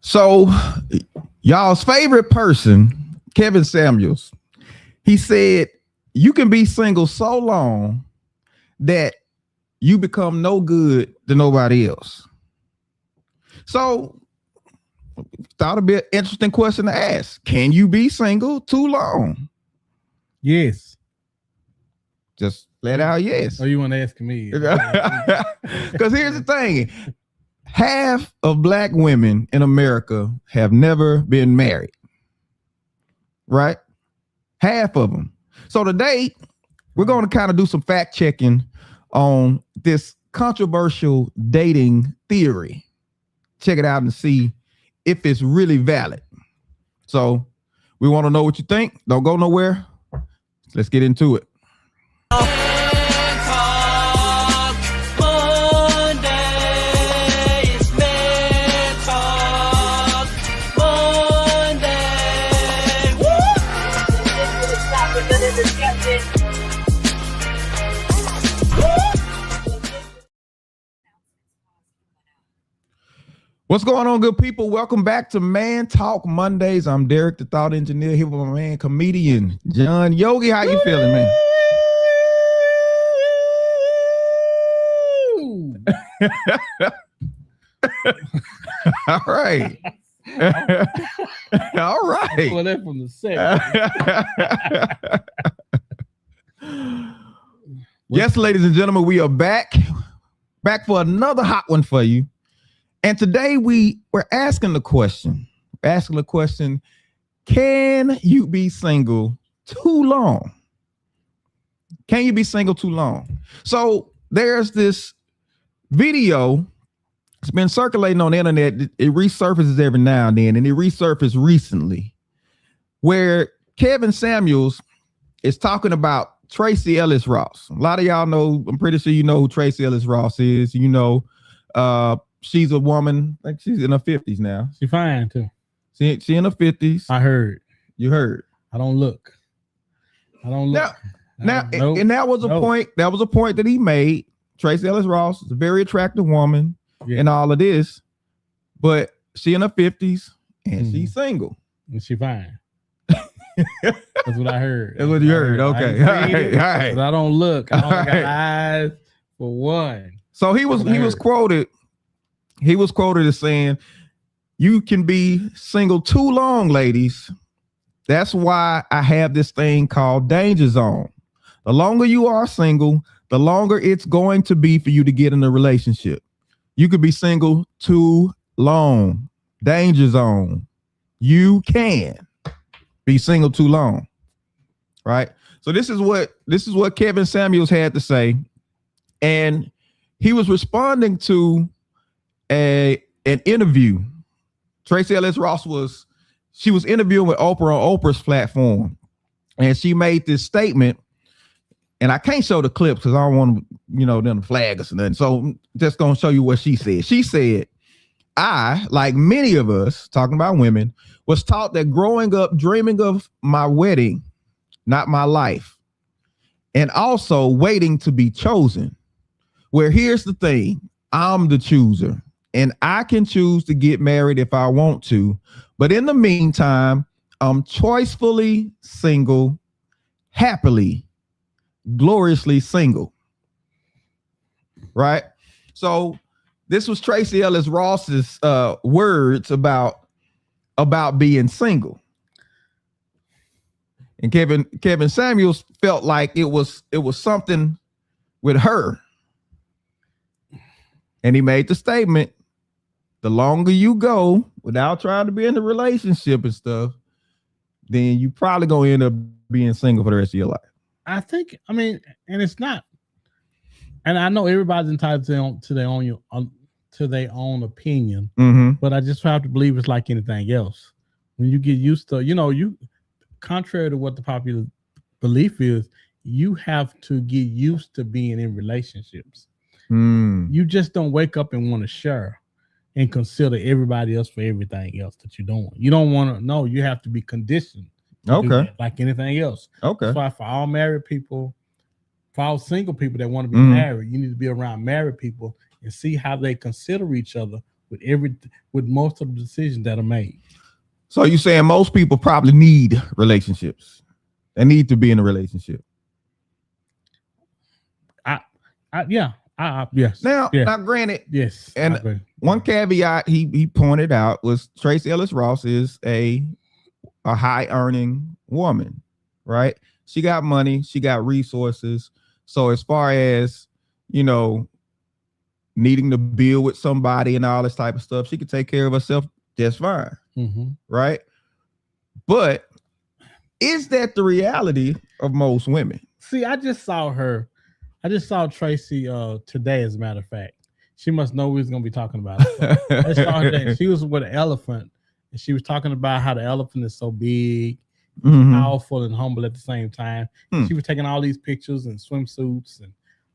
So, y'all's favorite person, Kevin Samuels, he said, you can be single so long that you become no good to nobody else. So, thought it'd be an interesting question to ask. Can you be single too long? Yes. Just let out yes. Oh, you want to ask me? Because here's the thing. Half of black women in America have never been married. Right? Half of them. So today, we're going to kind of do some fact checking on this controversial dating theory. Check it out and see if it's really valid. So we want to know what you think. Don't go nowhere. Let's get into it. What's going on, good people? Welcome back to Man Talk Mondays. I'm Derek, the thought engineer, here with my man, comedian John Yogi. How you feeling, man? All right. All right. Well, that from the set. Yes, ladies and gentlemen, we are back for another hot one for you. And today we're asking the question, can you be single too long? Can you be single too long? So there's this video. It's been circulating on the internet. It resurfaces every now and then, and it resurfaced recently where Kevin Samuels is talking about Tracee Ellis Ross. A lot of y'all know, I'm pretty sure you know who Tracee Ellis Ross is. You know, she's a woman, like she's in her 50s now. She fine too. She in her 50s. I heard. You heard. I don't look. Now, nope. And that was a point. That was a point that he made. Tracee Ellis Ross is a very attractive woman, and all of this, but she in her 50s and she's single. And she fine. That's what I heard. That's what you heard. Okay. All right. But I don't look. I don't got eyes for one. So he was quoted. He was quoted as saying, "You can be single too long, ladies. That's why I have this thing called danger zone. The longer you are single, the longer it's going to be for you to get in a relationship. You could be single too long. Danger zone. You can be single too long." Right? So this is what Kevin Samuels had to say. And he was responding to an interview. Tracee Ellis Ross was interviewing with Oprah on Oprah's platform, and she made this statement. And I can't show the clips because I don't want them to flag us or nothing. So I'm just gonna show you what she said. She said, "I, like many of us, talking about women, was taught that growing up dreaming of my wedding, not my life, and also waiting to be chosen. Where here's the thing, I'm the chooser, and I can choose to get married if I want to. But in the meantime, I'm choicefully single, happily, gloriously single." Right? So this was Tracee Ellis Ross's words about being single. And Kevin Samuels felt like it was something with her. And he made the statement, the longer you go without trying to be in a relationship and stuff, then you probably gonna end up being single for the rest of your life. And it's not. And I know everybody's entitled to their own opinion, but I just have to believe it's like anything else. When you get used to, contrary to what the popular belief is, you have to get used to being in relationships. You just don't wake up and want to share and consider everybody else for everything else that you're doing. You don't want to know. You have to be conditioned. Okay. Like anything else. Okay. That's why for all married people, for all single people that want to be married, you need to be around married people and see how they consider each other with most of the decisions that are made. So you saying most people probably need relationships? They need to be in a relationship. Yes. Now, granted, yes. And one caveat he pointed out was Tracee Ellis Ross is a high earning woman, right? She got money, she got resources. So as far as, needing to build with somebody and all this type of stuff, she could take care of herself just fine, right? But is that the reality of most women? See, I just saw Tracee today, as a matter of fact. She must know we was going to be talking about it. So I saw her today. She was with an elephant, and she was talking about how the elephant is so big, powerful, and humble at the same time. She was taking all these pictures and swimsuits and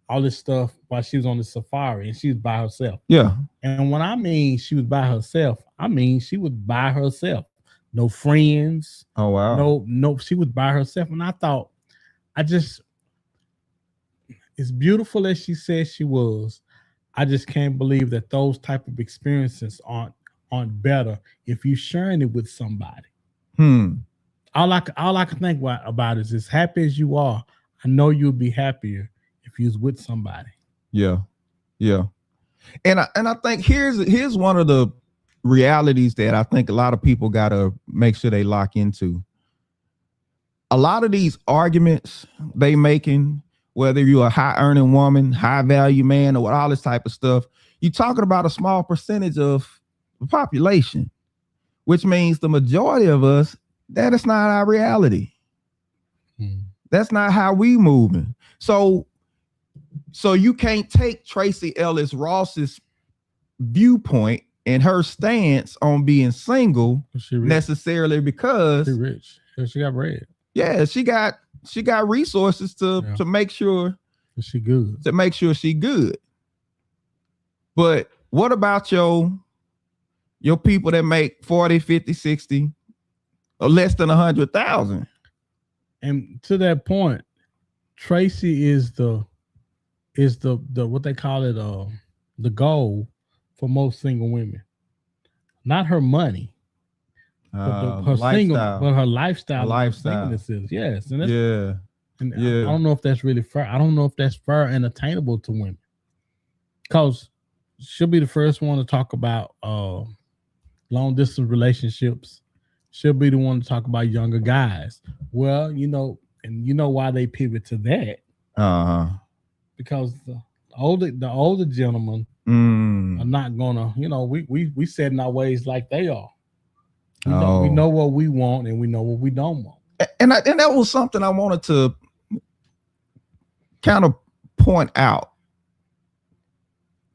all this stuff while she was on the safari, and she was by herself. Yeah. And when I mean she was by herself, I mean she was by herself. No friends. Oh, wow. No, she was by herself. And I thought, as beautiful as she said she was, I just can't believe that those type of experiences aren't better if you're sharing it with somebody. All I can think about is, as happy as you are, I know you'll be happier if you was with somebody. Yeah. And I think here's one of the realities that I think a lot of people gotta make sure they lock into. A lot of these arguments they making, whether you're a high earning woman, high value man, or all this type of stuff, you're talking about a small percentage of the population, which means the majority of us, that is not our reality. That's not how we moving. So you can't take Tracee Ellis Ross's viewpoint and her stance on being single necessarily because she's rich. She got bread. Yeah, she got resources to make sure she good. To make sure she good. But what about your people that make 40, 50, 60 or less than 100,000? And to that point, Tracee is the what they call it, the goal for most single women. Not her money. But her lifestyle. Is, yes. And that's, and I don't know if that's really fair. I don't know if that's fair and attainable to women. Because she'll be the first one to talk about long distance relationships. She'll be the one to talk about younger guys. Well, and you know why they pivot to that. Because the older gentlemen are not gonna, we set in our ways like they are. We know what we want and we know what we don't want. And that was something I wanted to kind of point out.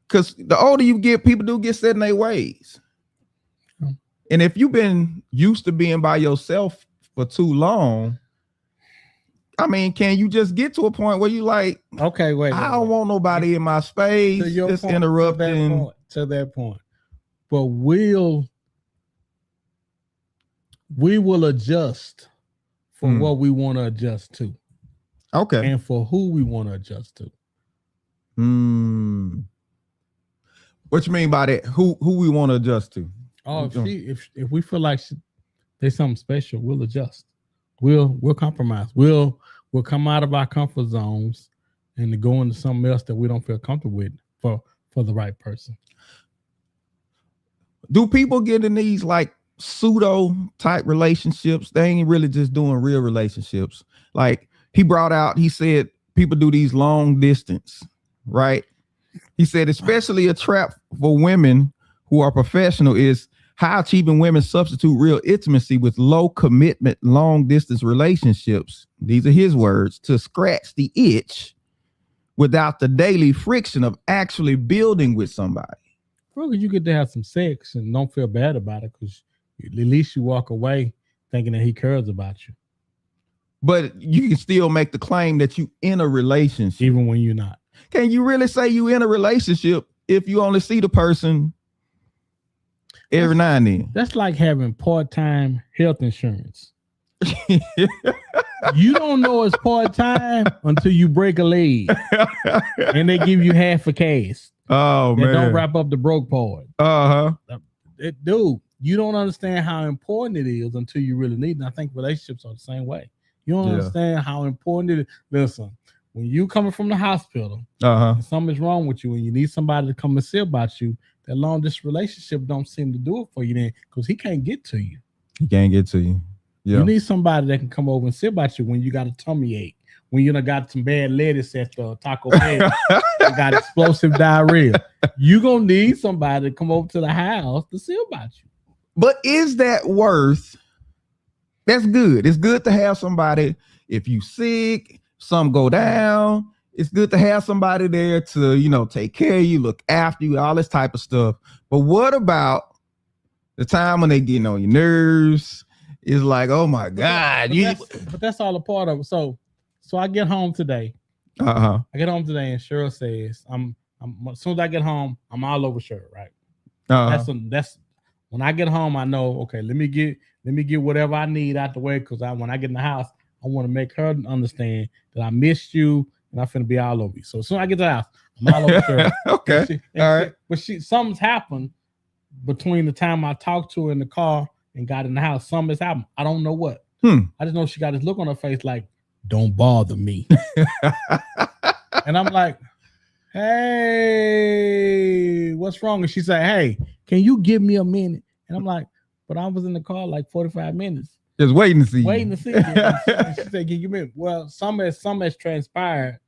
Because the older you get, people do get set in their ways. And if you've been used to being by yourself for too long, I mean, can you just get to a point where you like, okay, wait, I don't want nobody in my space. It's interrupting. To that point. But we will adjust for what we want to adjust to. Okay. And for who we want to adjust to. What you mean by that? Who we want to adjust to? Oh, if we feel like there's something special, we'll adjust. We'll compromise. We'll come out of our comfort zones and to go into something else that we don't feel comfortable with for the right person. Do people get in these like pseudo type relationships? They ain't really just doing real relationships. Like he said people do these long distance, right? He said especially a trap for women who are professional is high achieving women substitute real intimacy with low commitment long distance relationships. These are his words, to scratch the itch without the daily friction of actually building with somebody. Well, you get to have some sex and don't feel bad about it because at least you walk away thinking that he cares about you. But you can still make the claim that you in a relationship. Even when you're not. Can you really say you in a relationship if you only see the person every now and then? That's like having part-time health insurance. You don't know it's part-time until you break a leg and they give you half a cast. Oh that man. don't wrap up the broke part. Dude, you don't understand how important it is until you really need it. And I think relationships are the same way. You don't understand how important it is. Listen, when you coming from the hospital, and something's wrong with you, and you need somebody to come and see about you, that long distance relationship don't seem to do it for you then, because he can't get to you. He can't get to you. Yeah. You need somebody that can come over and see about you when you got a tummy ache, when you done got some bad lettuce at the Taco Bell, and got explosive diarrhea. You gonna need somebody to come over to the house to see about you. But is that worth? That's good. It's good to have somebody. If you sick, some go down, it's good to have somebody there to, take care of you, look after you, all this type of stuff. But what about the time when they getting on your nerves? It's like, oh my God. But that's all a part of it. So I get home today. I get home today and Cheryl says, I'm as soon as I get home, I'm all over Cheryl, right? That's when I get home, I know, okay, let me get whatever I need out the way, because when I get in the house, I want to make her understand that I missed you and I'm finna be all over you. So as soon as I get to the house, I'm all over Cheryl. Okay. All right. But something's happened between the time I talked to her in the car and got in the house. Something has happened. I don't know what. I just know she got this look on her face like, don't bother me. And I'm like, hey, what's wrong? And she said, hey, can you give me a minute? And I'm like, but I was in the car like 45 minutes. Just waiting to see you. And she said, can you give me? Well, some has transpired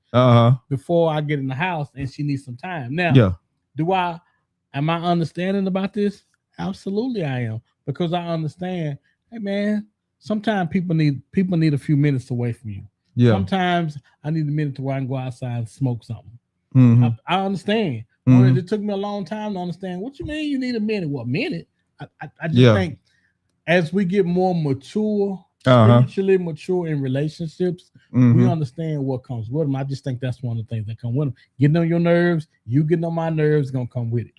before I get in the house, and she needs some time. Now, am I understanding about this? Absolutely I am. Because I understand, hey man, sometimes people need a few minutes away from you. Yeah. Sometimes I need a minute to where I can go outside and smoke something. I understand. It took me a long time to understand. What you mean you need a minute? What minute? I just think as we get more mature, spiritually mature in relationships, we understand what comes with them. I just think that's one of the things that come with them. Getting on your nerves, you getting on my nerves, gonna come with it.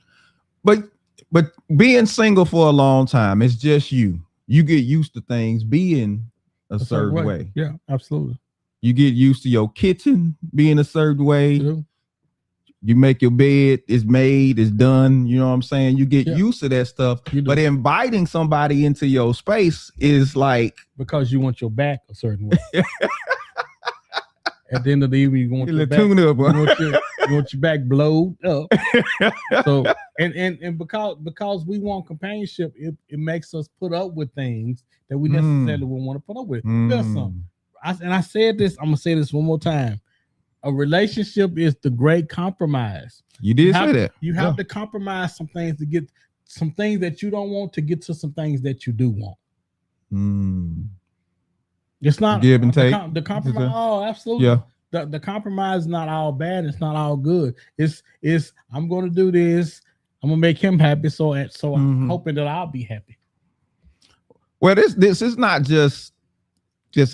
But being single for a long time, it's just you. You get used to things being a certain way. Yeah, absolutely. You get used to your kitchen being a certain way. True. You make your bed, it's made, it's done. You know what I'm saying? You get used to that stuff. But inviting somebody into your space is like, because you want your back a certain way. At the end of the evening, you want your back, you want your back blowed up. So and because we want companionship, it makes us put up with things that we necessarily wouldn't want to put up with. Listen, I said this, I'm gonna say this one more time. A relationship is the great compromise. You did say that. You have to compromise some things to get some things that you don't want to get to some things that you do want. It's not give and take. The compromise. Oh, absolutely. Yeah. The compromise is not all bad. It's not all good. It's I'm going to do this. I'm going to make him happy. So I'm hoping that I'll be happy. Well, this is not just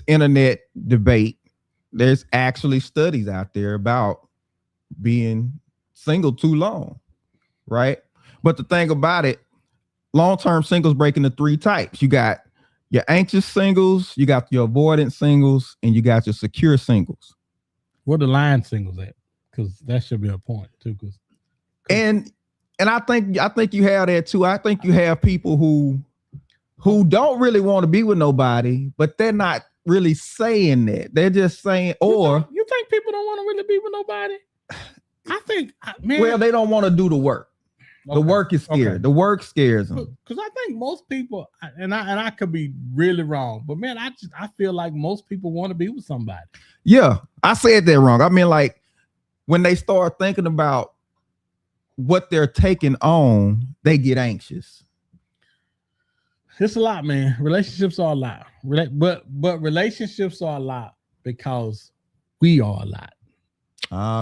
internet debate. There's actually studies out there about being single too long, right? But the thing about it, long-term singles break into three types. You got your anxious singles, you got your avoidant singles, and you got your secure singles. Where the line singles at? Because that should be a point too. And I think you have that too. I think you have people who don't really want to be with nobody, but they're not really saying that. They're just saying, or you think people don't want to really be with nobody? I think, man. Well, they don't want to do the work. The work is scared. Okay. The work scares them. Because I think most people, and I could be really wrong, but man, I feel like most people want to be with somebody. Yeah, I said that wrong. I mean, like when they start thinking about what they're taking on, they get anxious. It's a lot, man. Relationships are a lot, but relationships are a lot because we are a lot.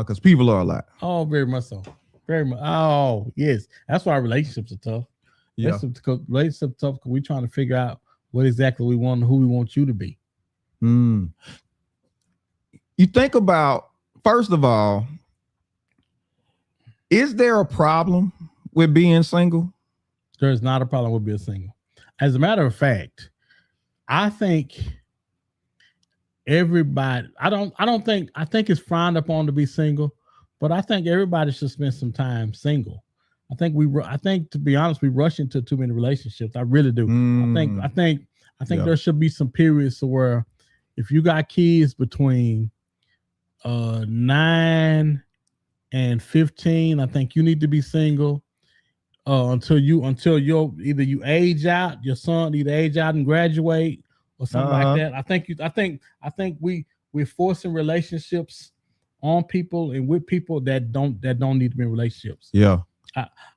Because people are a lot. Oh, very much so. Very much. Oh, yes. That's why relationships are tough. Yeah. Relationships are tough because we're trying to figure out what exactly we want and who we want you to be. You think about, first of all, is there a problem with being single? There's not a problem with being single. As a matter of fact, I think everybody, I think it's frowned upon to be single, But I think everybody should spend some time single. I think to be honest, we rush into too many relationships. I really do. I think there should be some periods where if you got kids between 9 and 15, I think you need to be single until you age out, your son either age out and graduate or something like that. I think we're forcing relationships on people and with people that don't need to be in relationships. Yeah.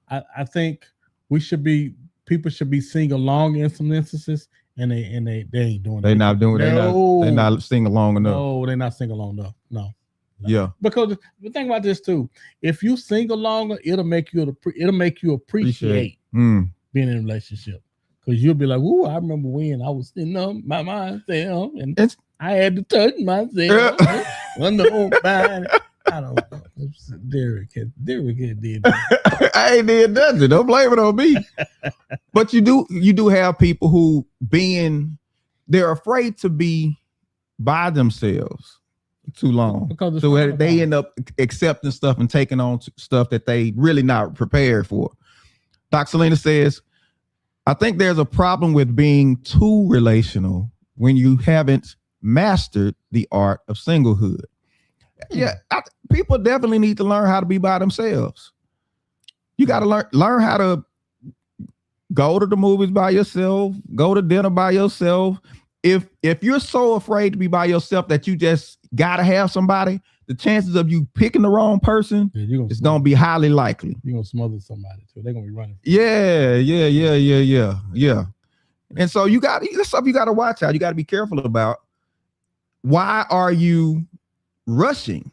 I think people should be single long in some instances, and they ain't doing. They're not doing. They're not singing long enough. No, they're not singing long enough. No. Yeah. Because the thing about this too, if you single longer, it'll make you appreciate being in a relationship. Because you'll be like, "Ooh, I remember when I was sitting on my myself and I had to touch myself." I don't know. Derek did that. I ain't did nothing. Don't blame it on me. But you do have people who they're afraid to be by themselves too long. So they end up accepting stuff and taking on stuff that they really not prepared for. Dr. Selena says, I think there's a problem with being too relational when you haven't mastered the art of singlehood. Yeah, people definitely need to learn how to be by themselves. You got to learn how to go to the movies by yourself, go to dinner by yourself. If you're so afraid to be by yourself that you just got to have somebody, the chances of you picking the wrong person is going to be highly likely. You're going to smother somebody too. They're going to be running. Yeah. And so that's stuff you got to watch out. You got to be careful about. Why are you rushing?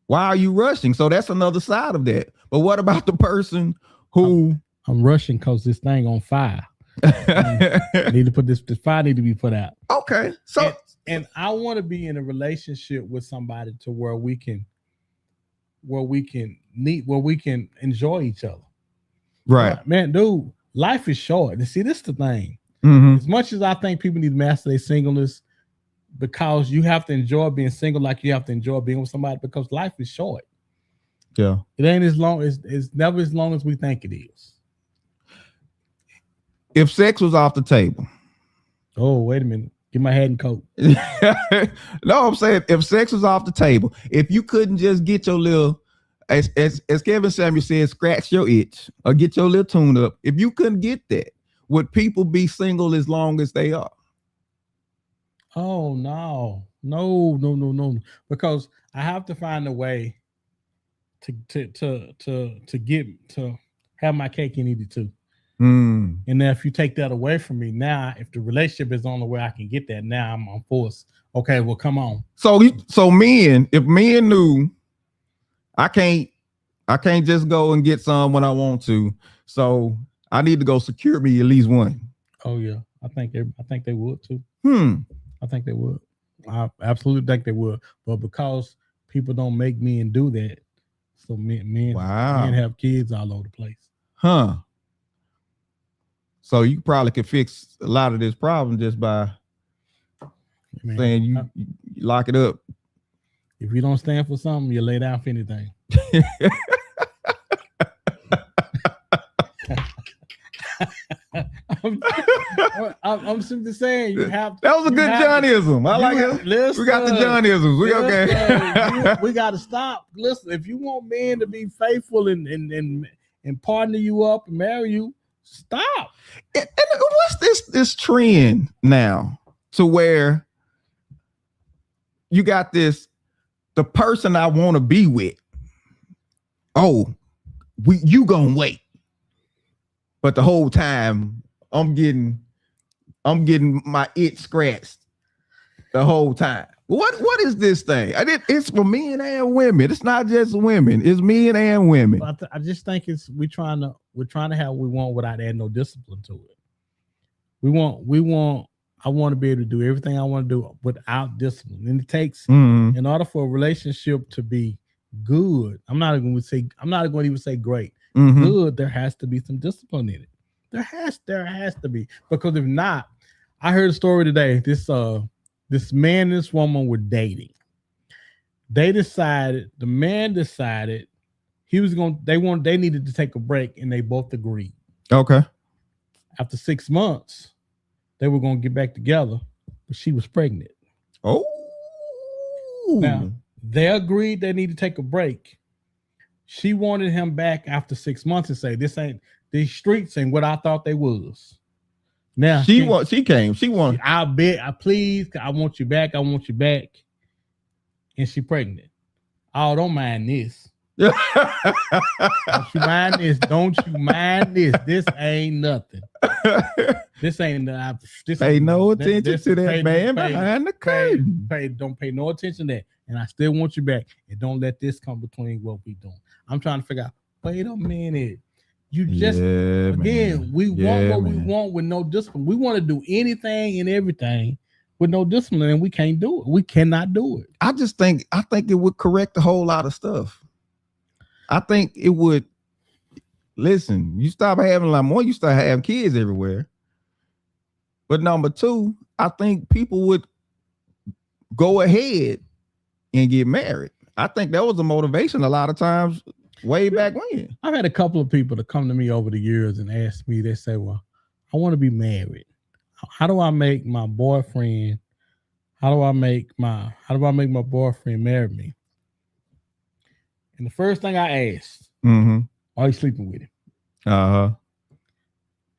Why are you rushing? So that's another side of that. But what about the person who I'm rushing because this thing on fire? Need to put this fire need to be put out. Okay. So and I want to be in a relationship with somebody to where we can enjoy each other. Right. Man, dude, life is short. And see, this is the thing. Mm-hmm. As much as I think people need to master their singleness, because you have to enjoy being single like you have to enjoy being with somebody, because life is short. Yeah. It ain't as long as it's never as long as we think it is. If sex was off the table. Oh, wait a minute. Get my hat and coat. No, I'm saying if sex was off the table, if you couldn't just get your little, as Kevin Samuel said, scratch your itch or get your little tune up. If you couldn't get that, would people be single as long as they are? Oh no. Because I have to find a way to have my cake and eat it too. And then if you take that away from me, now if the relationship is the only way I can get that, now I'm forced. Okay, well, come on. So if men knew I can't just go and get some when I want to, so I need to go secure me at least one. Oh yeah, I think they would too. I think they would. I absolutely think they would. But because people don't make men do that, so men have kids all over the place. Huh. So you probably could fix a lot of this problem just by saying you lock it up. If you don't stand for something, you lay down for anything. I'm simply saying you have. That was a good Johnnyism. I like it. Listen, we got the Johnnyisms. We okay. We got to stop. Listen, if you want men to be faithful and partner you up and marry you, stop. And what's this trend now to where you got the person I want to be with? Oh, you gonna wait. But the whole time I'm getting my itch scratched the whole time. What is this thing? It's for men and women. It's not just women. It's men and women. I just think we're trying to have what we want without adding no discipline to it. I want to be able to do everything I want to do without discipline. And it takes in order for a relationship to be good. I'm not going to even say great. Good, there has to be some discipline in it. There has to be, because if not, I heard a story today. This man and this woman were dating, they decided, the man decided he was they needed to take a break, and they both agreed. Okay. After 6 months, they were going to get back together, but she was pregnant. Oh. Now, they agreed they need to take a break. She wanted him back after 6 months and say, these streets ain't what I thought they was. Now she came. She wanted. I want you back. I want you back. And she pregnant. Oh, don't mind this. Don't you mind this? Don't you mind this? This ain't nothing. This ain't. Pay no attention to that man behind the curtain. Don't pay no attention to that. And I still want you back. And don't let this come between what we doing. I'm trying to figure out. Wait a minute. You just we want what we want with no discipline. We want to do anything and everything with no discipline, and we can't do it. We cannot do it. I think it would correct a whole lot of stuff. I think it would. Listen, you stop having you start having kids everywhere. But number two, I think people would go ahead and get married. I think that was a motivation a lot of times way back when. I've had a couple of people that come to me over the years and ask me, they say, well, I want to be married. How do I make my boyfriend? How do I make my boyfriend marry me? And the first thing I asked, are you sleeping with him? Uh-huh.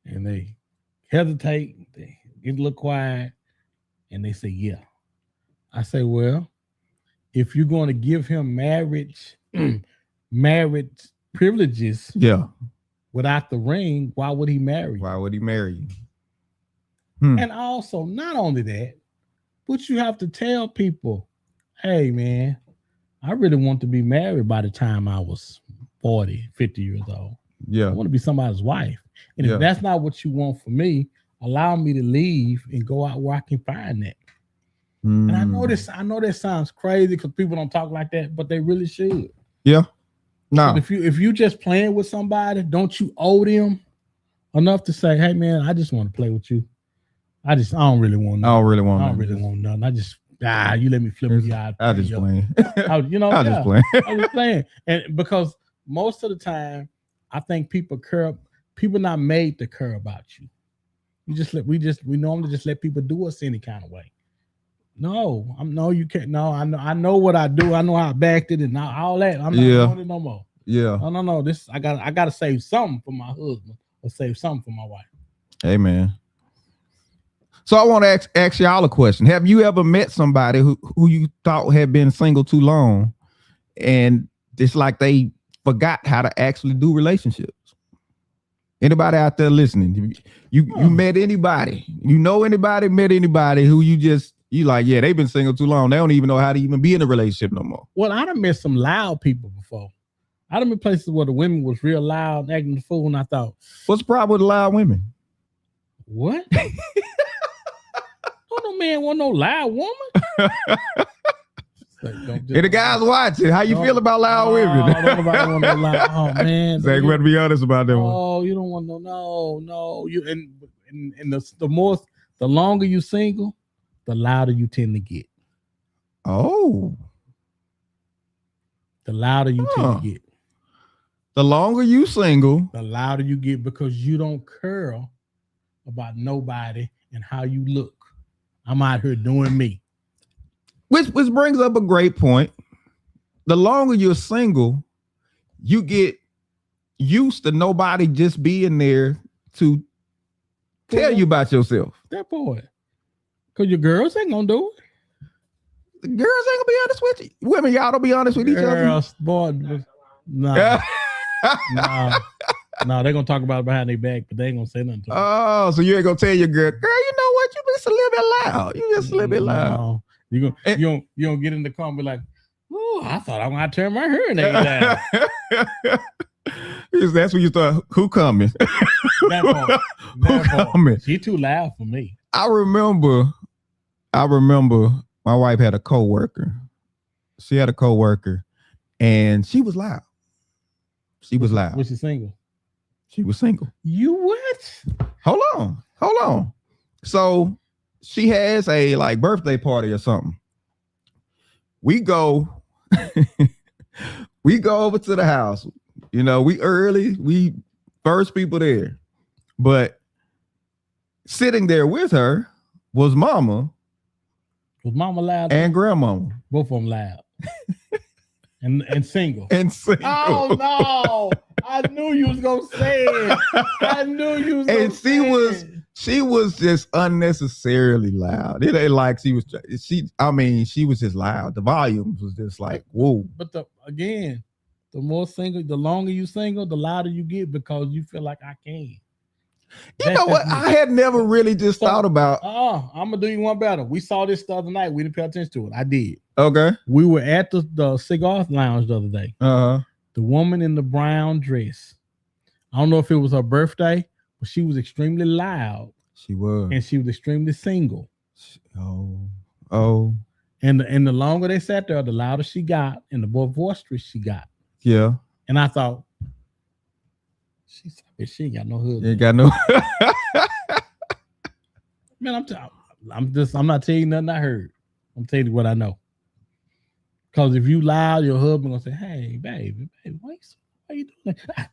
And they hesitate, they get a little quiet, and they say, yeah. I say, well, if you're going to give him marriage privileges, without the ring, why would he marry you? Why would he marry you? And also, not only that, but you have to tell people, hey, man, I really want to be married by the time I was 40, 50 years old. Yeah. I want to be somebody's wife. And if that's not what you want for me, allow me to leave and go out where I can find that. And I know this sounds crazy because people don't talk like that, but they really should. Yeah. No. If you just playing with somebody, don't you owe them enough to say, hey man, I just want to play with you. I don't really want nothing. I don't really want nothing. I just you let me flip me out. I just playing. I was playing. And because most of the time I think people not made to care about you. We normally just let people do us any kind of way. No, you can't. No, I know what I do. I know how I backed it and all that. I'm not doing it no more. Yeah. No. This I gotta save something for my husband or save something for my wife. Hey man. So I want to ask y'all a question. Have you ever met somebody who you thought had been single too long and it's like they forgot how to actually do relationships? Anybody out there listening? You met anybody? You know anybody? Met anybody who you like, yeah, they've been single too long. They don't even know how to even be in a relationship no more. Well, I done met some loud people before. I done been places where the women was real loud, acting the fool, and I thought, what's the problem with loud women? What? No man want no loud woman. And the guys watching, how you feel about loud women? Nobody want no loud. Oh man, so you better be honest about that one. Oh, you don't want no. You and the longer you single, the louder you tend to get. Oh, the louder you tend to get. The longer you single, the louder you get because you don't care about nobody and how you look. I'm out here doing me. Which brings up a great point. The longer you're single, you get used to nobody just being there to tell you about yourself. That boy. Because your girls ain't gonna do it. The girls ain't gonna be honest with you. Women, y'all don't be honest with each other. Boy, no. No, they're gonna talk about it behind their back, but they ain't gonna say nothing to them. Oh, so you ain't gonna tell your girl, you know what? You just a little bit loud. You just a little bit loud. No. You don't get in the car and be like, oh, I thought I'm gonna turn my hearing aid down. That's when you start, who coming? That coming? She too loud for me. I remember my wife had a coworker. She had a coworker and she was loud. Was she single? She was single. You what? Hold on. So she has a birthday party or something. We go We go over to the house. You know, we early. We first people there. But sitting there with her was Mama. Was Mama loud? And Grandmama. Both of them loud. and single. And single. Oh no! I knew you was gonna say it. I knew you was. And she was just unnecessarily loud. It ain't like she was just loud. The volume was just like whoa. But the more single, the longer you single, the louder you get because you feel like I can. You know what? I had never really just thought about. I'm gonna do you one better. We saw this the other night. We didn't pay attention to it. I did. Okay. We were at the cigar lounge the other day. Uh-huh. The woman in the brown dress. I don't know if it was her birthday, but she was extremely loud. She was. And she was extremely single. Oh. And the longer they sat there, the louder she got, and the more boisterous she got. Yeah. And I thought, she ain't got no hood. Ain't got no. Man, I'm not telling you nothing I heard. I'm telling you what I know. Because if you loud, your husband gonna say, "Hey, baby, why you doing that?"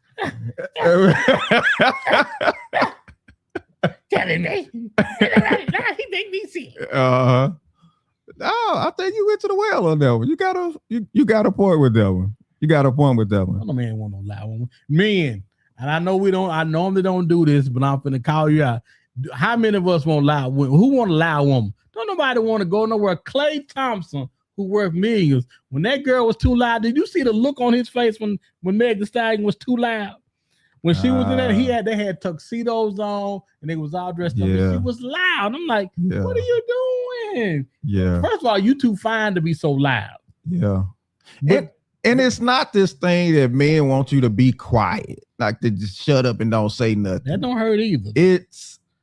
Telling me, he make me sick. No, I think you went to the well on that one. You got a point with that one. You got a point with that one. No man want no loud woman. Men, and I know I normally don't do this, but I'm finna call you out. How many of us want loud women? Who want a loud woman? Don't nobody want to go nowhere. Clay Thompson, who worth millions, when that girl was too loud, did you see the look on his face when Meg Thee Stallion was too loud? When she was in there, they had tuxedos on and they was all dressed up. And she was loud. I'm like, what are you doing? Yeah. First of all, you too fine to be so loud. Yeah. And it's not this thing that men want you to be quiet, like to just shut up and don't say nothing. That don't hurt either.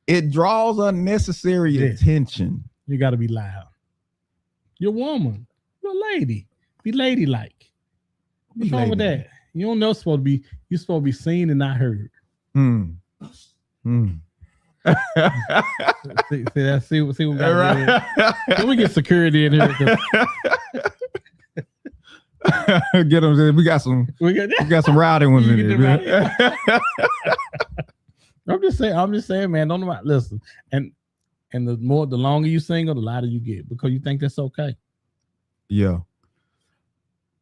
It draws unnecessary attention. You got to be loud. You're a woman. You're a lady. Be ladylike. What's wrong with that? You don't know you're supposed to be seen and not heard. See what we got. Can we get security in here? Get them. We got some rowdy ones in here. I'm just saying, man. Don't nobody listen. And the longer you single, the louder you get because you think that's okay. Yeah.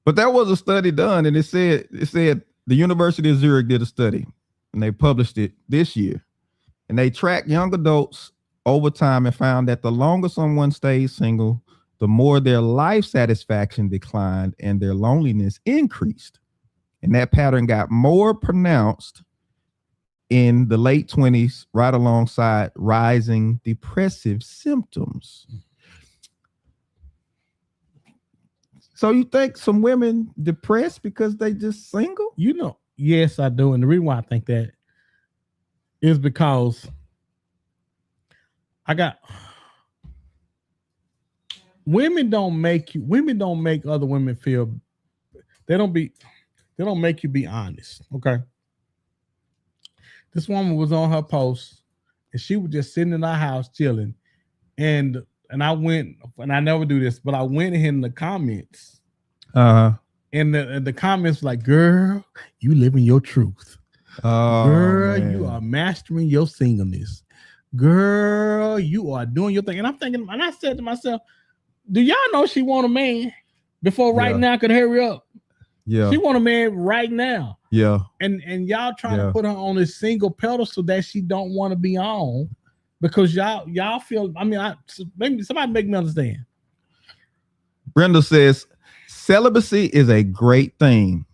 But there was a study done, and it said the University of Zurich did a study, and they published it this year, and they tracked young adults over time and found that the longer someone stays single, the more their life satisfaction declined and their loneliness increased. And that pattern got more pronounced in the late 20s, right alongside rising depressive symptoms. So you think some women depressed because they just single? You know, yes, I do. And the reason why I think that is because women don't make other women feel, they don't make you be honest. Okay. This woman was on her post and she was just sitting in our house chilling. And I went, and I never do this, but I went in the comments. And the comments like, girl, you living your truth. Girl, man, you are mastering your singleness. Girl, you are doing your thing. And I'm thinking, and I said to myself, do y'all know she want a man before now could hurry up? Yeah. She want a man right now. Yeah. And y'all trying to put her on this single pedestal that she don't want to be on because y'all feel, maybe somebody make me understand. Brenda says, celibacy is a great thing.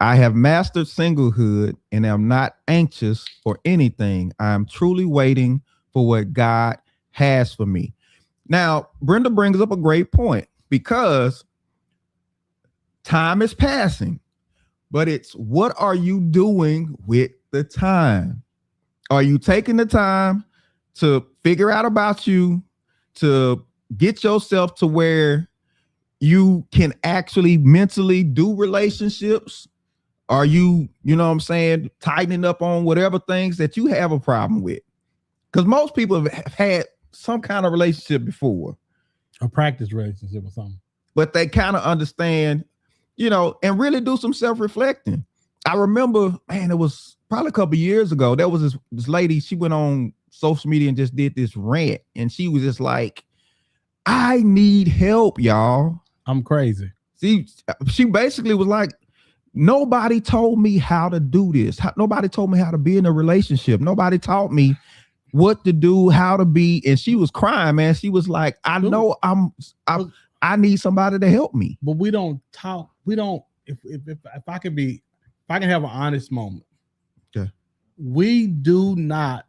I have mastered singlehood and am not anxious for anything. I am truly waiting for what God has for me. Now, Brenda brings up a great point because time is passing, but it's what are you doing with the time? Are you taking the time to figure out about you, to get yourself to where you can actually mentally do relationships? Are you, tightening up on whatever things that you have a problem with? Because most people have had some kind of relationship before. A practice relationship or something. But they kind of understand and really do some self-reflecting. I remember, man, it was probably a couple of years ago. There was this lady, she went on social media and just did this rant. And she was just like, I need help, y'all. I'm crazy. See, she basically was like, nobody told me how to do this. Nobody told me how to be in a relationship. Nobody taught me what to do, how to be. And she was crying, man. She was like, I know I need somebody to help me. But we don't talk. We don't, if I can have an honest moment. Okay. We do not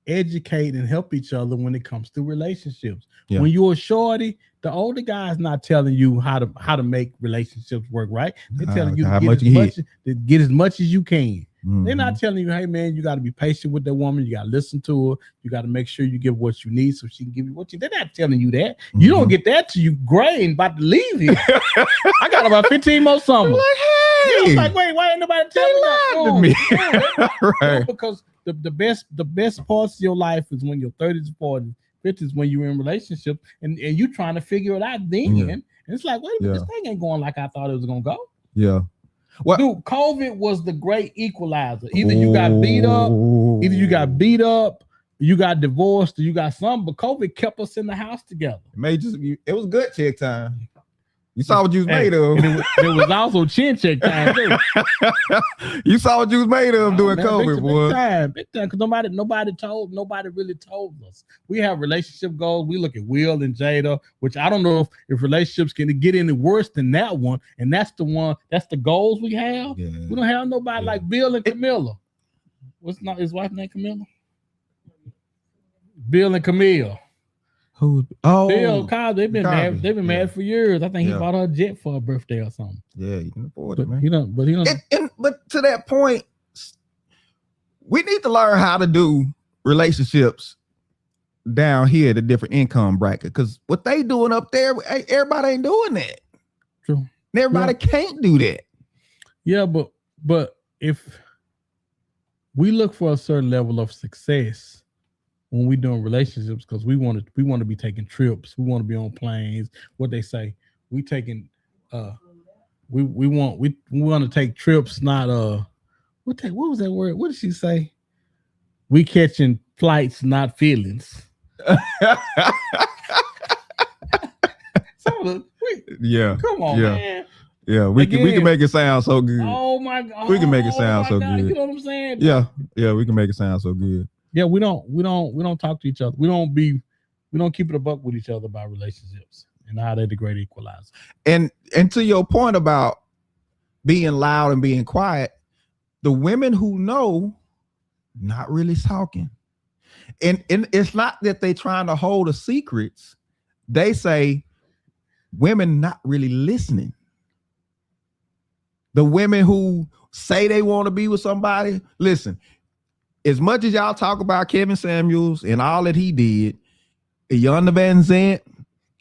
educate and help each other when it comes to relationships. Yeah. When you're a shorty, the older guy's not telling you how to make relationships work, right? They're telling you to get as much as you can. Mm-hmm. They're not telling you, hey man, you got to be patient with that woman. You got to listen to her. You got to make sure you give what you need so she can give you what you. They're not telling you that. Mm-hmm. You don't get that till you gray and about to leave here. I got about 15 more summers. Like, hey, like, wait, why ain't nobody telling me? Right. Because the best parts of your life is when you're 30s, 40s, 50s, when you're in relationships and you trying to figure it out then. Yeah. And it's like, wait a minute, this thing ain't going like I thought it was gonna go. Yeah. What? Dude, COVID was the great equalizer. Either you got beat up, you got divorced, or you got something, but COVID kept us in the house together. It was good check time. You saw what you was made of. There was also chin check time too. You saw what you was made of during COVID, boy. Big time, because nobody really told us. We have relationship goals. We look at Will and Jada, which I don't know if relationships can get any worse than that one. And that's the goals we have. Yeah. We don't have nobody like Bill and Camilla. What's not his wife's name? Camilla? Bill and Camille. Who? Bill Cosby. They've been married for years. I think he bought her a jet for her birthday or something. Yeah, you can afford it, man. He don't. But to that point, we need to learn how to do relationships down here at a different income bracket. Because what they doing up there, everybody ain't doing that. True. Everybody can't do that. Yeah, but if we look for a certain level of success when we doing relationships, because we want to be taking trips, we want to be on planes. What they say, we taking we want to take trips, not what was that word? What did she say? We catching flights, not feelings. Yeah. Come on, man. Yeah, we can make it sound so good. Oh my God. We can make it sound so good. You know what I'm saying? Yeah, we can make it sound so good. Yeah, we don't talk to each other. We don't keep it a buck with each other about relationships and how they degrade equalize. And to your point about being loud and being quiet, the women who know, not really talking. And it's not that they trying to hold the secrets. They say women not really listening. The women who say they want to be with somebody, listen. As much as y'all talk about Kevin Samuels and all that he did, Yonda Van Zant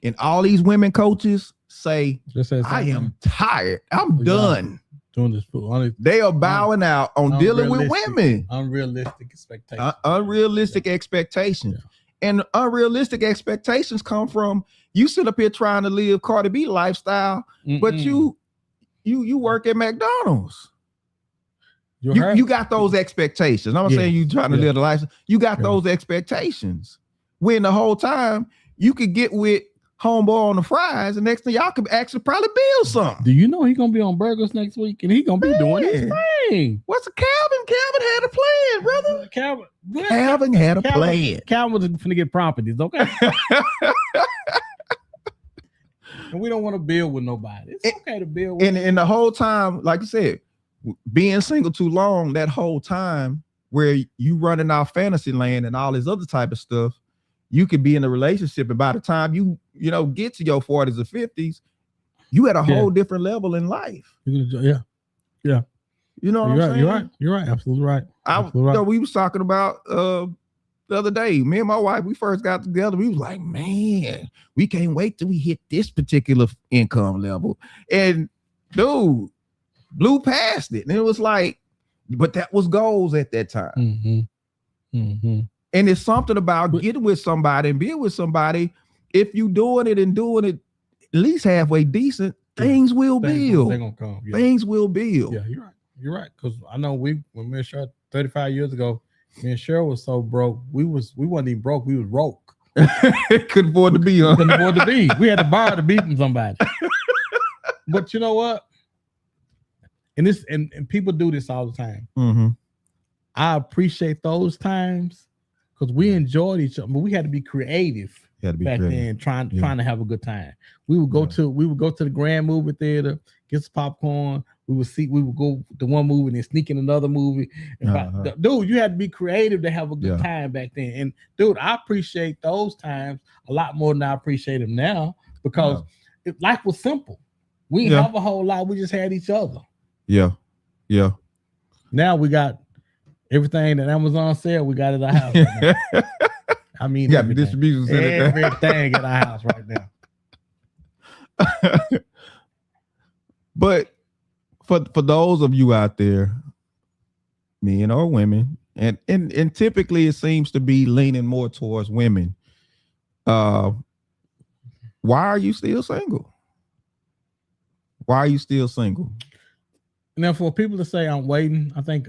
and all these women coaches say, I am tired. I'm done. Doing this fool. They are bowing out on dealing with women. Unrealistic expectations. Unrealistic expectations. Yeah. And unrealistic expectations come from you sit up here trying to live Cardi B lifestyle, but you work at McDonald's. You got those expectations. I'm not saying you trying to live the life. You got those expectations. When the whole time you could get with homeboy on the fries, and next thing y'all could actually probably build something. Do you know he's gonna be on Burgers next week, and he's gonna be doing his thing? What's a Calvin? Calvin had a plan, brother. Calvin had a plan. Calvin was gonna get properties, okay? And we don't want to build with nobody. It's okay to build with. And the whole time, like you said, being single too long, that whole time where you running off fantasy land and all this other type of stuff, you could be in a relationship, and by the time you get to your 40s or 50s, you at a whole different level in life. Yeah. You know what I'm saying? You're right. Absolutely right. We was talking about the other day, me and my wife, we first got together. We was like, man, we can't wait till we hit this particular income level. And dude, blew past it. And it was like, but that was goals at that time. Mm-hmm. Mm-hmm. And it's something about getting with somebody and being with somebody. If you doing it at least halfway decent, things will build. They're gonna come. Yeah. Things will build. Yeah, you're right. Because I know when me and Cheryl 35 years ago, me and Cheryl was so broke. We wasn't even broke. We was broke. Couldn't afford to be. Huh? Couldn't afford to be. We had to borrow to be from somebody. But you know what? And this and people do this all the time. Mm-hmm. I appreciate those times because we enjoyed each other. But we had to be creative back then, trying to have a good time. We would go to the Grand Movie Theater, get some popcorn. We would go to one movie and then sneak in another movie. Dude, you had to be creative to have a good time back then. And dude, I appreciate those times a lot more than I appreciate them now because life was simple. We didn't have a whole lot. We just had each other. Yeah. Yeah. Now we got everything that Amazon said, we got at our house. Right now. I mean, you got the distribution center. Everything at our house right now. But for those of you out there, men or women, and typically it seems to be leaning more towards women. Why are you still single? Why are you still single? Now, for people to say I'm waiting, I think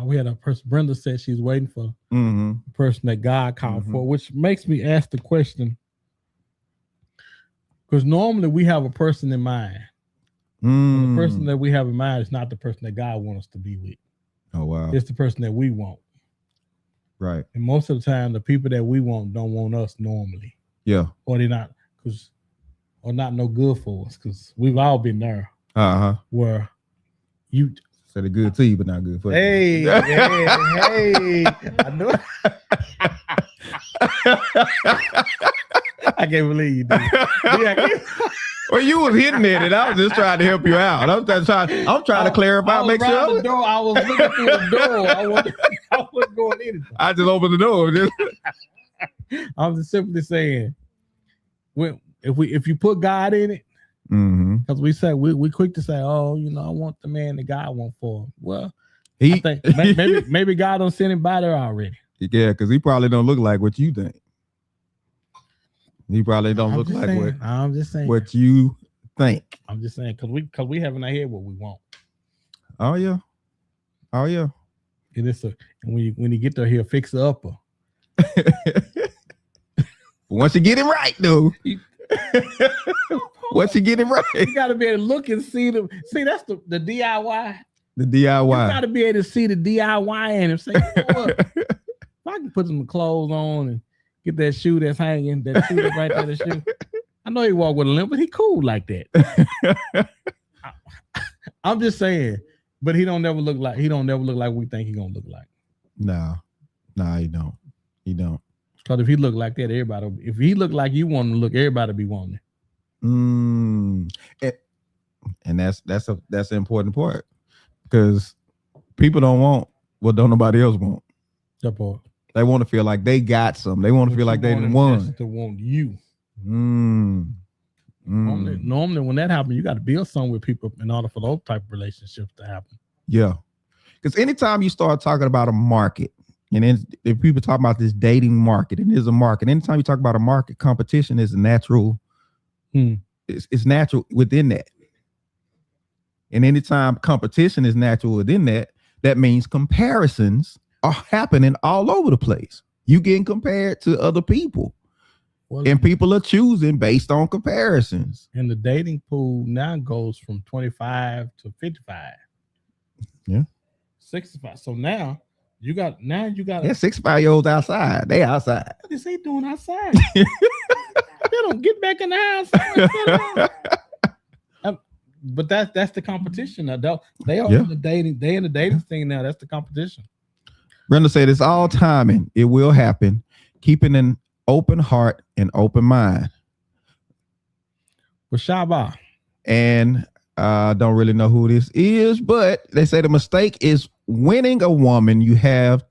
we had a person. Brenda said she's waiting for the person that God called for, which makes me ask the question. Because normally we have a person in mind. The person that we have in mind is not the person that God wants us to be with. Oh wow! It's the person that we want. Right. And most of the time, the people that we want don't want us normally. Yeah. Or they're not or not no good for us because we've all been there. Where you said it good to you, but not good for you. Hey, I know. I can't believe you did. Well, you was hitting at it. I was just trying to help you out. I'm trying to clarify, make sure. I was looking through the door. I wasn't going anything. I just opened the door. I'm just simply saying, if you put God in it, because we say we quick to say, oh, I want the man that God wants for him. Well, I think maybe God don't send him by there already. Yeah, because he probably don't look like what you think. He probably don't look like what you think. I'm just saying because we have in our head what we want. Oh yeah. And when you get there, he'll fix the upper. Once you get it right, though. Once you get it right, you gotta be able to look and see them. See, that's the DIY. The DIY. You gotta be able to see the DIY and say, what? If I can put some clothes on and get that shoe that's hanging, that shoe that's right there, the shoe. I know he walk with a limp, but he cool like that. I'm just saying, but he don't never look like we think he gonna look like. No, he don't. He don't. Because if he look like that, if he look like you want him to look, everybody be wanting it. And that's an important part because people don't want what don't nobody else want. That part. They want to feel like they got something. They want to feel like they won. To want you. Normally, when that happens, you got to build something with people in order for those type of relationships to happen. Yeah, because anytime you start talking about a market, and then if people talk about this dating market, and there's a market. Anytime you talk about a market, competition is a natural. It's natural within that. And anytime competition is natural within that, that means comparisons are happening all over the place. You getting compared to other people. And people are choosing based on comparisons. And the dating pool now goes from 25 to 55. Yeah. 65. So now you got 65-year-olds outside. They outside. What is they doing outside? They don't get back in the house. But that's the competition now. They are in the dating. They in the dating thing now. That's the competition. Brenda said it's all timing. It will happen. Keeping an open heart and open mind. Shaba. And I don't really know who this is, but they say the mistake is winning a woman. You have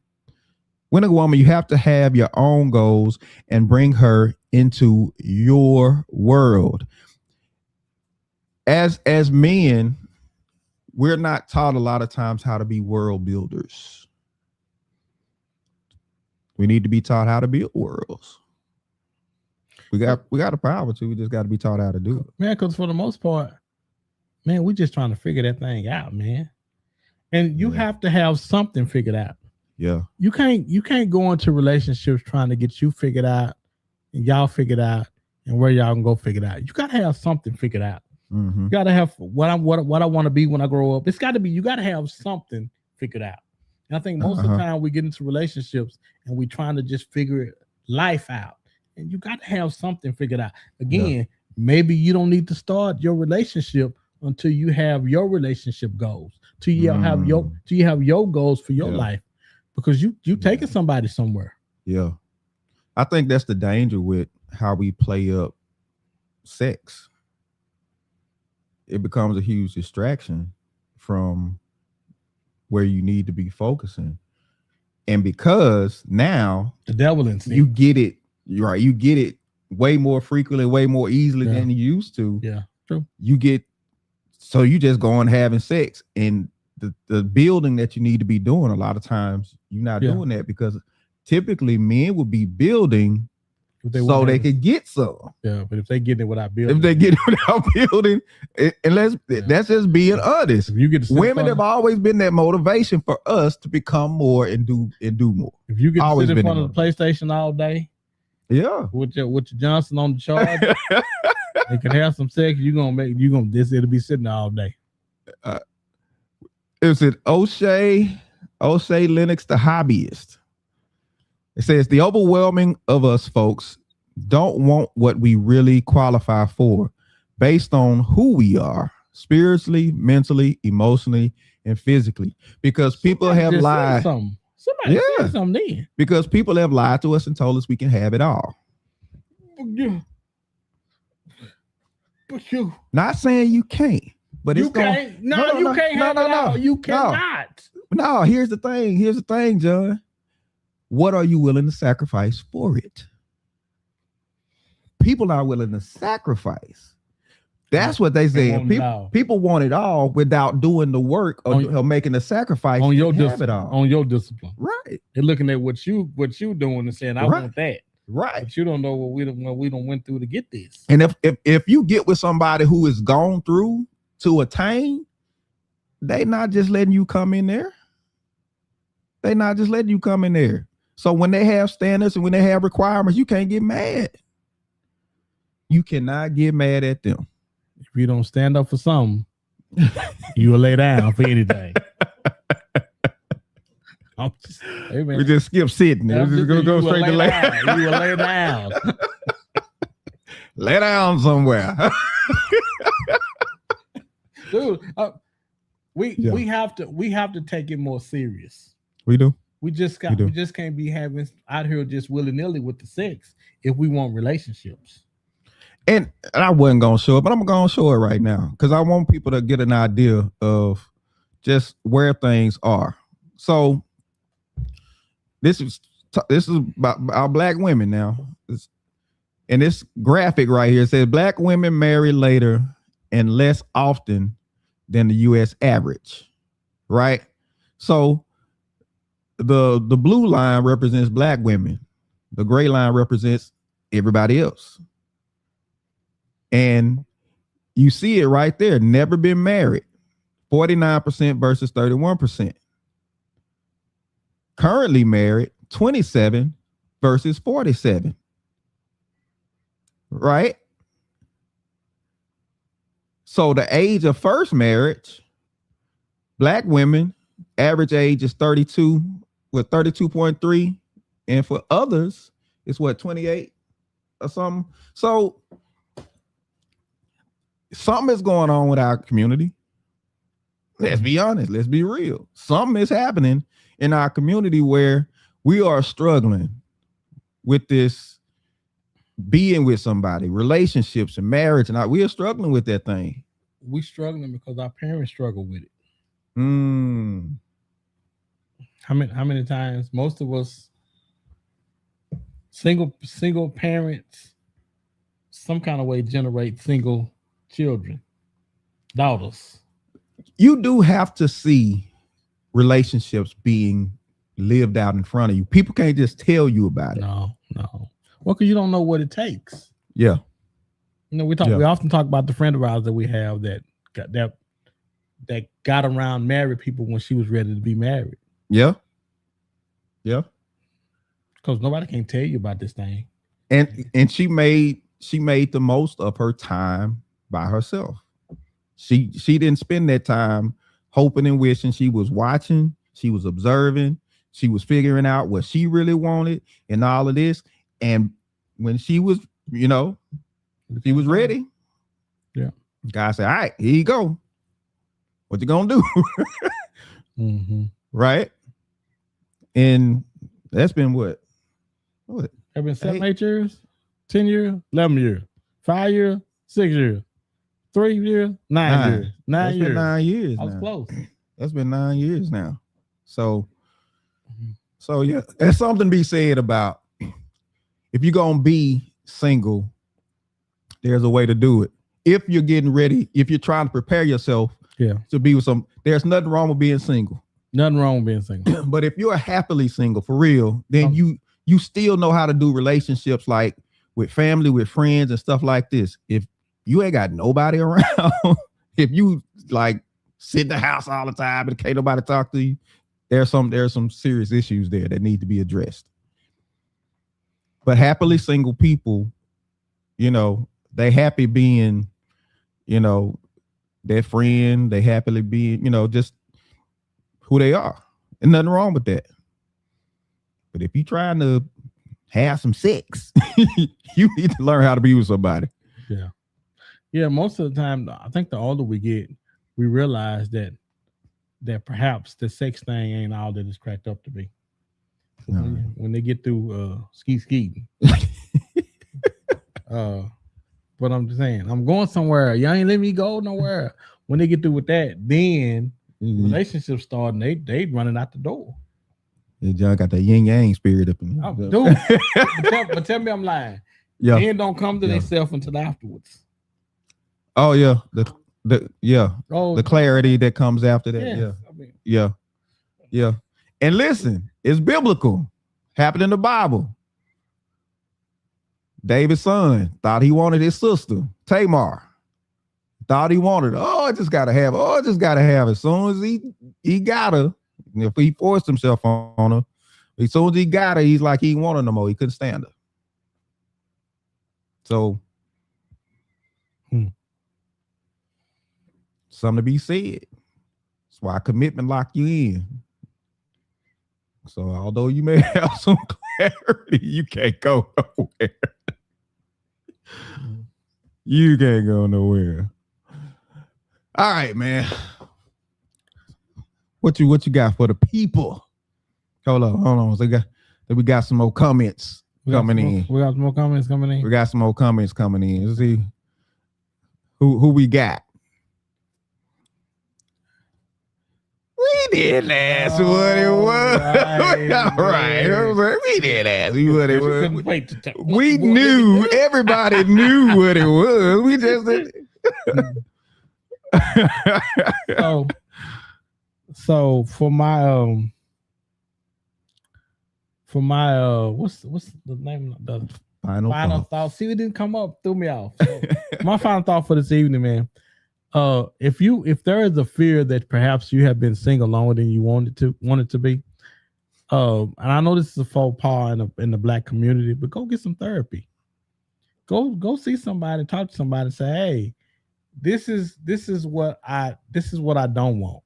to have your own goals and bring her into your world. As men, we're not taught a lot of times how to be world builders. We need to be taught how to build worlds. We got a power to. We just got to be taught how to do it. Man, because for the most part, man, we just trying to figure that thing out, man. And you have to have something figured out. Yeah. You can't go into relationships trying to get you figured out and y'all figured out and where y'all can go figured out. You gotta have something figured out. You gotta have what I want to be when I grow up. It's gotta be, you gotta have something figured out. And I think most of the time we get into relationships and we trying to just figure life out. And you gotta have something figured out. Again, maybe you don't need to start your relationship until you have your relationship goals. Till you have your goals for your life. Because you taking somebody somewhere. Yeah. I think that's the danger with how we play up sex. It becomes a huge distraction from where you need to be focusing. And because now the devil in you get it, right? You get it way more frequently, way more easily than you used to. Yeah, true. So you just go on having sex, and the building that you need to be doing, a lot of times you're not doing that, because typically men would be building so they could get some. Yeah, but if they get it without building, that's just being honest. If you get women have always been that motivation for us to become more and do more. If you get to sit in front of the PlayStation all day, with your Johnson on the charge, and can have some sex, it'll be sitting all day. Is it O'Shea Lennox, the hobbyist? It says the overwhelming of us folks don't want what we really qualify for based on who we are spiritually, mentally, emotionally, and physically. Because people have lied. Somebody said something then. Because people have lied to us and told us we can have it all. But you not saying you can't, but you can't. You can't have it all. You cannot. No, here's the thing, John. What are you willing to sacrifice for it? People are willing to sacrifice. That's what they say. People want it all without doing the work or making the sacrifice on your discipline. Right. They're looking at what you doing and saying, I want that. Right. But you don't know what we don't went through to get this. And if you get with somebody who has gone through to attain, they not just letting you come in there. So when they have standards and when they have requirements, you can't get mad. You cannot get mad at them. If you don't stand up for something, you will lay down for anything. We just skip sitting. We're just gonna go straight to lay down. You will lay down. Lay down somewhere. Dude, we have to take it more serious. We do. We just can't be having out here just willy-nilly with the sex if we want relationships. And I wasn't gonna show it, but I'm gonna show it right now because I want people to get an idea of just where things are. So this is about our black women now. And this graphic right here says black women marry later and less often than the U.S. average, right? So the blue line represents black women. The gray line represents everybody else. And you see it right there. Never been married. 49% versus 31%. Currently married, 27 versus 47. Right? So the age of first marriage, black women, average age is 32 with 32.3. And for others, it's 28 or something. So something is going on with our community. Let's be honest. Let's be real. Something is happening in our community where we are struggling with this being with somebody, relationships and marriage. And we are struggling with that thing. We're struggling because our parents struggle with it. How many times most of us single parents some kind of way generate single children, daughters. You do have to see relationships being lived out in front of you. People can't just tell you about it. No. Well, because you don't know what it takes. Yeah. You know, we often talk about the friend of ours that we have that got around married people when she was ready to be married. Yeah. Because nobody can tell you about this thing. And she made the most of her time by herself. She didn't spend that time hoping and wishing. She was watching, she was observing, she was figuring out what she really wanted and all of this. And when she was, she was ready. Yeah. God said, all right, here you go. What you gonna do? Mm-hmm. Right? And that's been what? Have been 7, 8 years, 10 years, 11 years, 5 years, 6 years, 3 years, 9 years. 9 years. Been 9 years. I was now. close. That's been 9 years now. So yeah, there's something to be said about if you're gonna be single, there's a way to do it. If you're getting ready, if you're trying to prepare yourself to be with there's nothing wrong with being single. Nothing wrong with being single. But if you're happily single for real, then you still know how to do relationships like with family, with friends and stuff like this. If you ain't got nobody around, if you like sit in the house all the time and can't nobody talk to you, there's some serious issues there that need to be addressed. But happily single people, they happy being, their friend, they happily being, just who they are. And nothing wrong with that. But if you're trying to have some sex, you need to learn how to be with somebody. Yeah. Yeah, most of the time, I think the older we get, we realize that perhaps the sex thing ain't all that it's cracked up to be. When they get through ski. But I'm just saying, I'm going somewhere. You ain't letting me go nowhere. When they get through with that, then relationships start and they running out the door. John got that yin yang spirit up in there. Dude, but tell me I'm lying. Yeah. Men don't come to themselves until afterwards. Oh yeah. The clarity that comes after that. Yes. Yeah. And listen, it's biblical. Happened in the Bible. David's son thought he wanted his sister, Tamar. Thought he wanted her. I just gotta have her. As soon as he got her, if he forced himself on her, as soon as he got her, he's like he didn't want her no more. He couldn't stand her. So something to be said. That's why commitment lock you in. So although you may have some clarity, you can't go nowhere. You can't go nowhere. All right, man. What you got for the people? Hold on. So we got some more comments coming in. We got some more comments coming in. We got some more comments coming in. Let's see who we got. We didn't ask what it was. All right. We didn't ask what it was. We knew. Everybody knew what it was. We just didn't. So for my what's the name of the final thought? See, it didn't come up, threw me off. So my final thought for this evening, man. If there is a fear that perhaps you have been single longer than you wanted to be, and I know this is a faux pas in the Black community, but go get some therapy. Go see somebody, talk to somebody, and say, hey, this is what I don't want.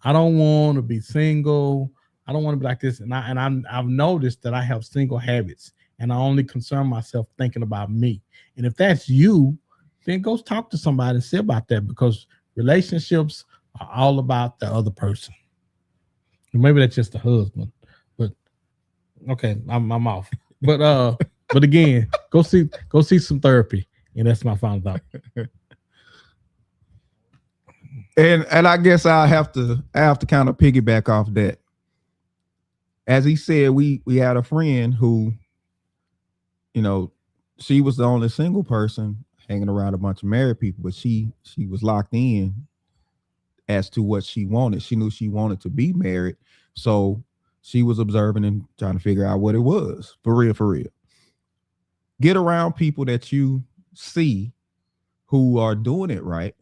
I don't want to be single. I don't want to be like this. And I've noticed that I have single habits, and I only concern myself thinking about me. And if that's you, then go talk to somebody and see about that, because relationships are all about the other person. And maybe that's just the husband, but okay, I'm off. But again, go see some therapy, and that's my final thought. And I guess I have to kind of piggyback off that. As he said, we had a friend who, she was the only single person hanging around a bunch of married people, but she was locked in as to what she wanted. She knew she wanted to be married, so she was observing and trying to figure out what it was. For real. Get around people that you see who are doing it right,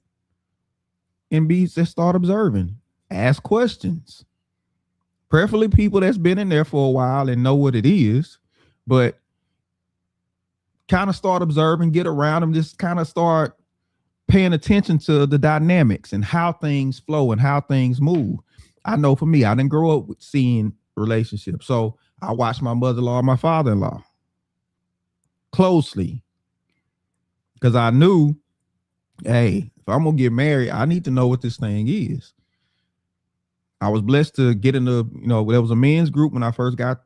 and just start observing. Ask questions. Preferably people that's been in there for a while and know what it is, but kind of start observing, get around them, just kind of start paying attention to the dynamics and how things flow and how things move. I know for me, I didn't grow up with seeing relationships. So I watched my mother-in-law and my father-in-law closely because I knew, hey, if I'm going to get married, I need to know what this thing is. I was blessed to get into, there was a men's group when I first got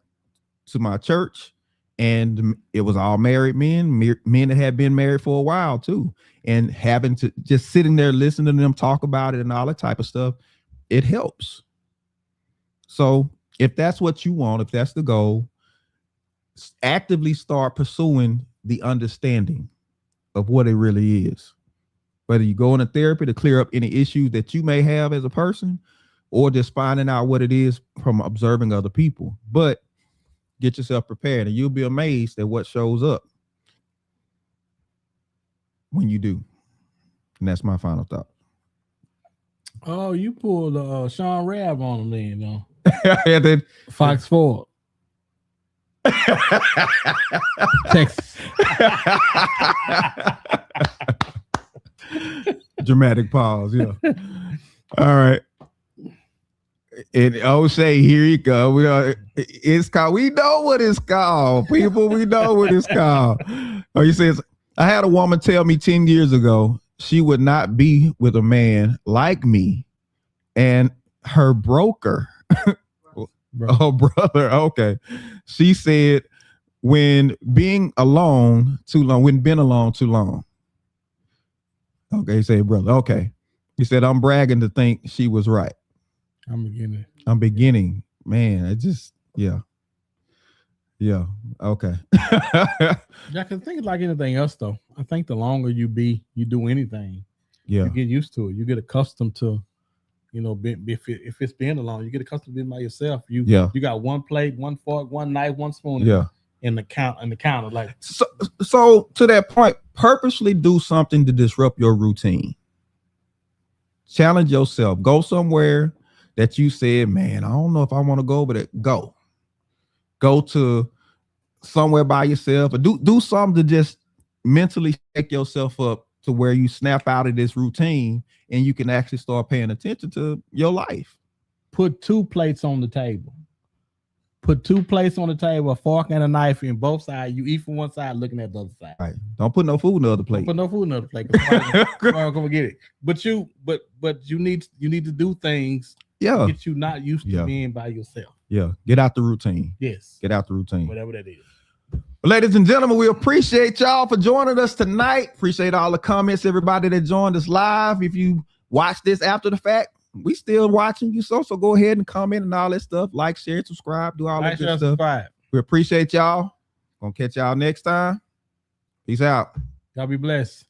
to my church, and it was all married men that had been married for a while too. And having to just sitting there listening to them talk about it and all that type of stuff, it helps. So if that's what you want, if that's the goal, actively start pursuing the understanding of what it really is. Whether you go into therapy to clear up any issues that you may have as a person, or just finding out what it is from observing other people. But get yourself prepared, and you'll be amazed at what shows up when you do. And that's my final thought. Oh, you pulled Sean Rabb on him then, though. Yeah, then Fox 4. Texas. Dramatic pause, yeah. All right. And O'Shea, here you go. It's called. We know what it's called, people. We know what it's called. Oh, he says, I had a woman tell me 10 years ago she would not be with a man like me, and her broker. Oh, brother. Okay. She said, when being alone too long, when been alone too long. Okay, he said, brother. Okay. He said, I'm bragging to think she was right. I'm beginning. Man, I just, yeah. Okay. Yeah, I can think like anything else though. I think the longer you do anything, you get used to it. You get accustomed to, if it's being alone, you get accustomed to being by yourself. You got one plate, one fork, one knife, one spoon. In the counter. Like so to that point, purposely do something to disrupt your routine. Challenge yourself. Go somewhere that you said, man, I don't know if I want to go, but go to somewhere by yourself, or do something to just mentally shake yourself up to where you snap out of this routine and you can actually start paying attention to your life. Put 2 plates on the table. Put 2 plates on the table, a fork and a knife in both sides. You eat from one side, looking at the other side. Right. Don't put no food in the other plate. Don't put no food in the other plate. Somebody's gonna get it. But you need to do things. Yeah. Get you not used to being by yourself. Yeah. Get out the routine. Yes. Get out the routine. Whatever that is. Well, ladies and gentlemen, we appreciate y'all for joining us tonight. Appreciate all the comments, everybody that joined us live. If you watch this after the fact, we still watching you. So go ahead and comment and all that stuff. Like, share, subscribe, do all that good stuff. Subscribe. We appreciate y'all. Gonna catch y'all next time. Peace out. Y'all be blessed.